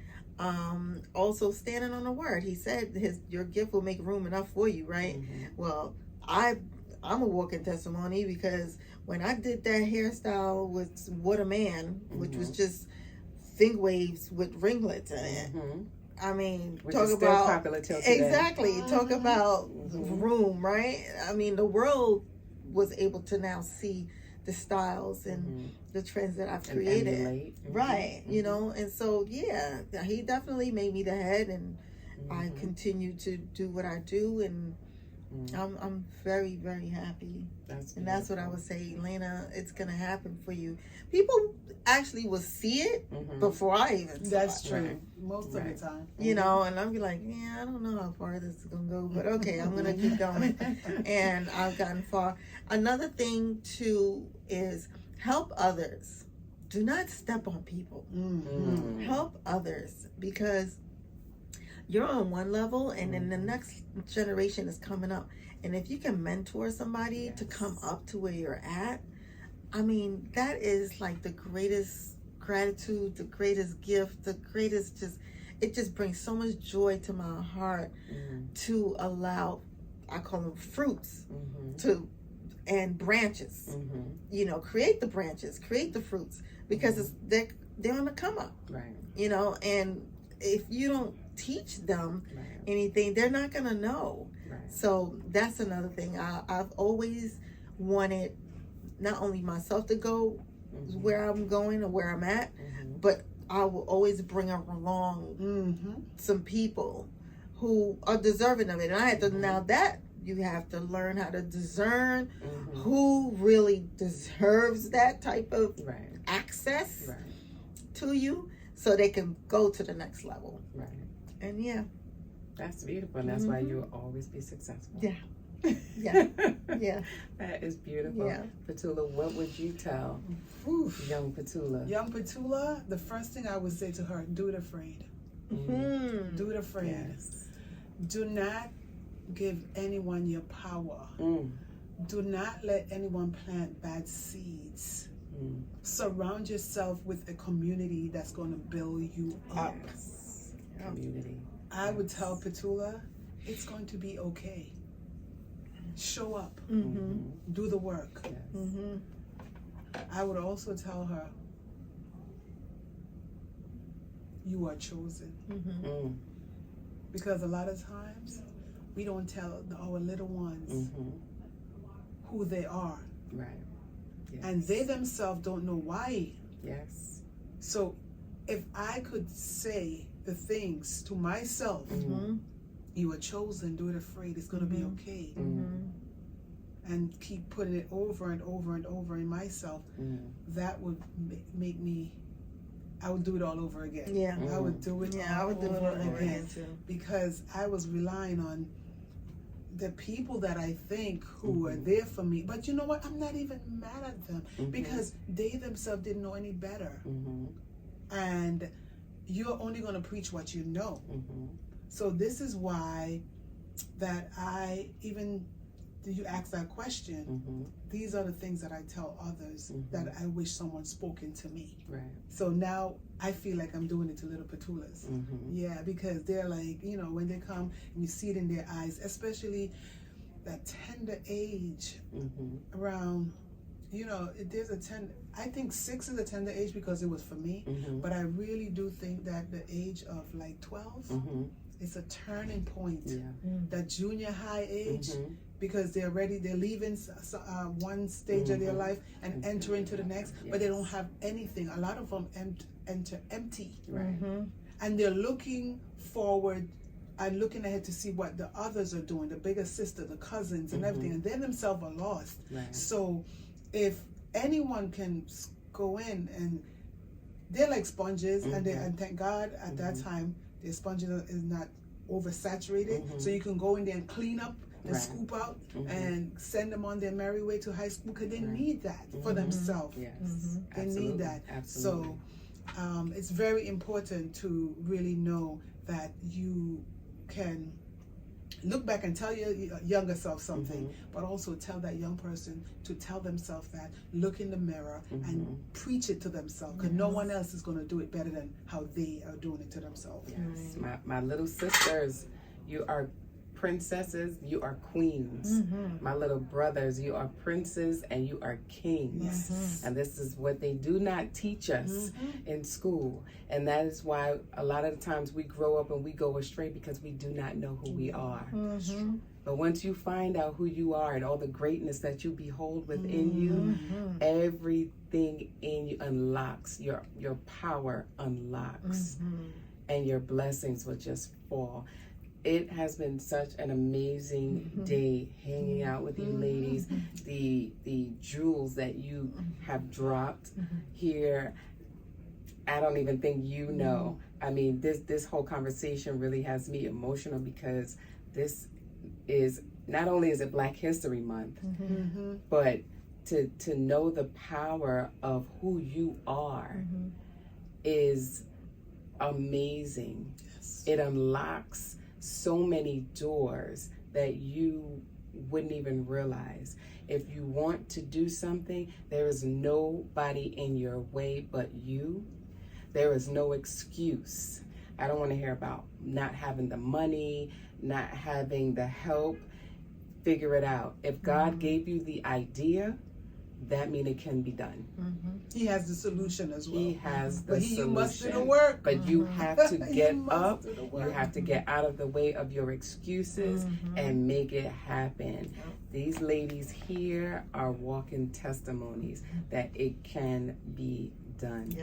Also standing on the word. He said your gift will make room enough for you, right? Well, I'm a walking testimony, because when I did that hairstyle with What a Man, which was just think waves with ringlets in it, I mean, which talk is still about popular till today. Exactly. Talk about room, right? I mean, the world was able to now see the styles and the trends that I've created, right? You know, and so yeah, he definitely made me the head, and I continue to do what I do, and I'm very, very happy. And that's what I would say, Elena, it's gonna happen for you. People actually will see it before I even saw That's it. true. Most of the time. You know, and I'll be like, yeah, I don't know how far this is gonna go, but okay, I'm gonna keep going. And I've gotten far. Another thing too is help others. Do not step on people. Help others, because you're on one level, and then the next generation is coming up. And if you can mentor somebody to come up to where you're at, I mean, that is like the greatest gratitude, the greatest gift, the greatest it just brings so much joy to my heart to allow, I call them fruits, and branches. You know, create the branches, create the fruits, because they're on the come up. Right. You know, and if you don't teach them anything, they're not gonna know. So that's another thing. I've always wanted not only myself to go where I'm going or where I'm at, but I will always bring along some people who are deserving of it. And I had to, now that you have to learn how to discern who really deserves that type of access to you, so they can go to the next level. And yeah. That's beautiful, and that's why you'll always be successful. Yeah. Yeah. Yeah. That is beautiful. Yeah. Petula, what would you tell young Petula? Young Petula, the first thing I would say to her, do it afraid. Do it afraid. Yes. Do not give anyone your power. Do not let anyone plant bad seeds. Surround yourself with a community that's going to build you up. Community. I would tell Petula, it's going to be okay. Show up. Do the work. I would also tell her, you are chosen. Because a lot of times, we don't tell our little ones who they are. Right. Yes. And they themselves don't know why. Yes. So if I could say the things to myself, you are chosen, do it afraid, it's going to be okay. And keep putting it over and over and over in myself, that would make me, I would do it all over again. Yeah. I would do it I would do it all over again too. Because I was relying on the people that I think who are there for me. But you know what? I'm not even mad at them because they themselves didn't know any better. And you're only going to preach what you know. So this is why that I, even you ask that question, these are the things that I tell others that I wish someone spoken to me. Right. So now I feel like I'm doing it to little Petulas. Yeah, because they're like, you know, when they come and you see it in their eyes, especially that tender age around, there's I think 6 is a tender age because it was for me, but I really do think that the age of like 12 is a turning point. That junior high age, because they're leaving one stage of their life and enter into the next, but they don't have anything. A lot of them enter empty, and they're looking forward and looking ahead to see what the others are doing, the bigger sister, the cousins, and everything, and they themselves are lost. So if anyone can go in, and they're like sponges, and thank God at that time the sponges is not oversaturated, so you can go in there and clean up and scoop out and send them on their merry way to high school, because they need that for themselves. They need that. So it's very important to really know that you can look back and tell your younger self something, but also tell that young person to tell themselves that, look in the mirror and preach it to themselves, because no one else is going to do it better than how they are doing it to themselves. My little sisters, you are princesses, you are queens. My little brothers, you are princes and you are kings. And this is what they do not teach us in school. And that is why a lot of the times we grow up and we go astray, because we do not know who we are. But once you find out who you are and all the greatness that you behold within you, everything in you unlocks, your power unlocks, and your blessings will just fall. It has been such an amazing day hanging out with you ladies. The jewels that you have dropped here, I don't even think you know. I mean, this whole conversation really has me emotional, because this is, not only is it Black History Month, but to know the power of who you are is amazing. It unlocks so many doors that you wouldn't even realize. If you want to do something, there is nobody in your way but you. There is no excuse. I don't want to hear about not having the money, not having the help. Figure it out. If God gave you the idea, that means it can be done. He has the solution as well. He has the solution. You must do the work. But you have to get up. You have to get out of the way of your excuses and make it happen. These ladies here are walking testimonies that it can be done.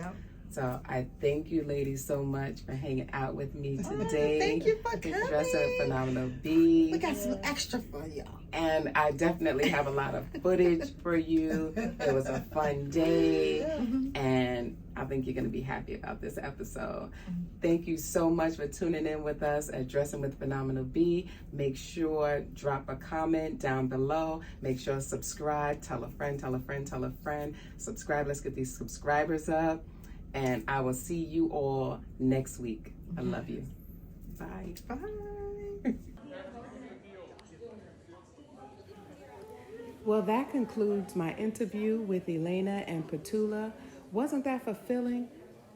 So I thank you ladies so much for hanging out with me today. Thank you for coming. Dress Up Phenomenalb. We got some extra for y'all. And I definitely have a lot of footage for you. It was a fun day, and I think you're going to be happy about this episode. Thank you so much for tuning in with us at Dressing with Phenomenalb. Make sure, drop a comment down below. Make sure subscribe. Tell a friend, tell a friend, tell a friend. Subscribe. Let's get these subscribers up. And I will see you all next week. I love you. Bye. Bye. Well, that concludes my interview with Elena and Petula. Wasn't that fulfilling?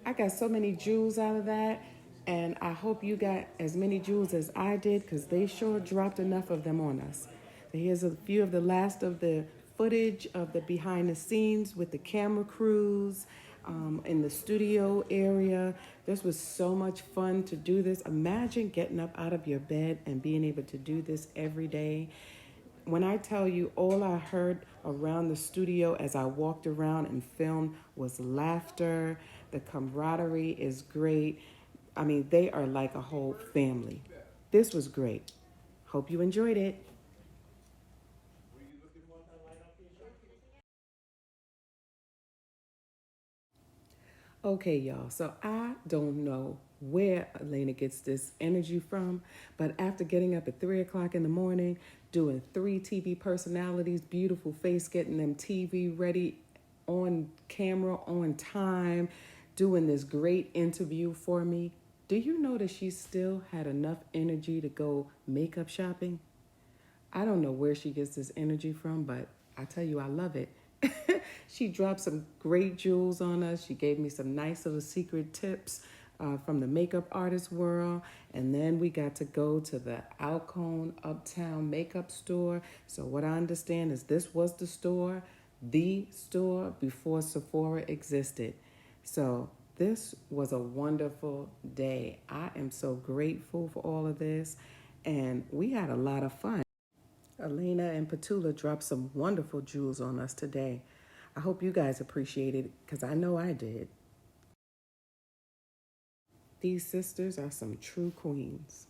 I got so many jewels out of that, and I hope you got as many jewels as I did, because they sure dropped enough of them on us. So here's a few of the last of the footage of the behind the scenes with the camera crews in the studio area. This was so much fun to do this. Imagine getting up out of your bed and being able to do this every day. When I tell you, all I heard around the studio as I walked around and filmed was laughter. The camaraderie is great. I mean, they are like a whole family. This was great. Hope you enjoyed it. Okay, y'all, so I don't know where Elena gets this energy from, but after getting up at 3 o'clock in the morning, doing 3 TV personalities, beautiful face, getting them TV ready, on camera, on time, doing this great interview for me, do you know that she still had enough energy to go makeup shopping? I don't know where she gets this energy from, but I tell you, I love it. She dropped some great jewels on us. She gave me some nice little secret tips from the makeup artist world. And then we got to go to the Alcone Uptown makeup store. So what I understand is this was the store the store before Sephora existed. So this was a wonderful day. I am so grateful for all of this, and we had a lot of fun. Elena and Petula dropped some wonderful jewels on us today. I hope you guys appreciate it, because I know I did. These sisters are some true queens.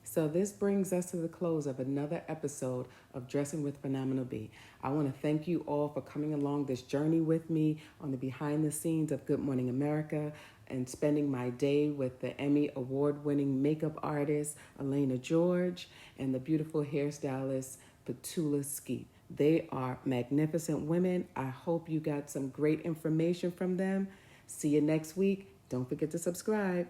So this brings us to the close of another episode of Dressing with Phenomenalb. I want to thank you all for coming along this journey with me on the behind the scenes of Good Morning America and spending my day with the Emmy Award-winning makeup artist, Elena George, and the beautiful hairstylist, Petula Skeet. They are magnificent women. I hope you got some great information from them. See you next week. Don't forget to subscribe.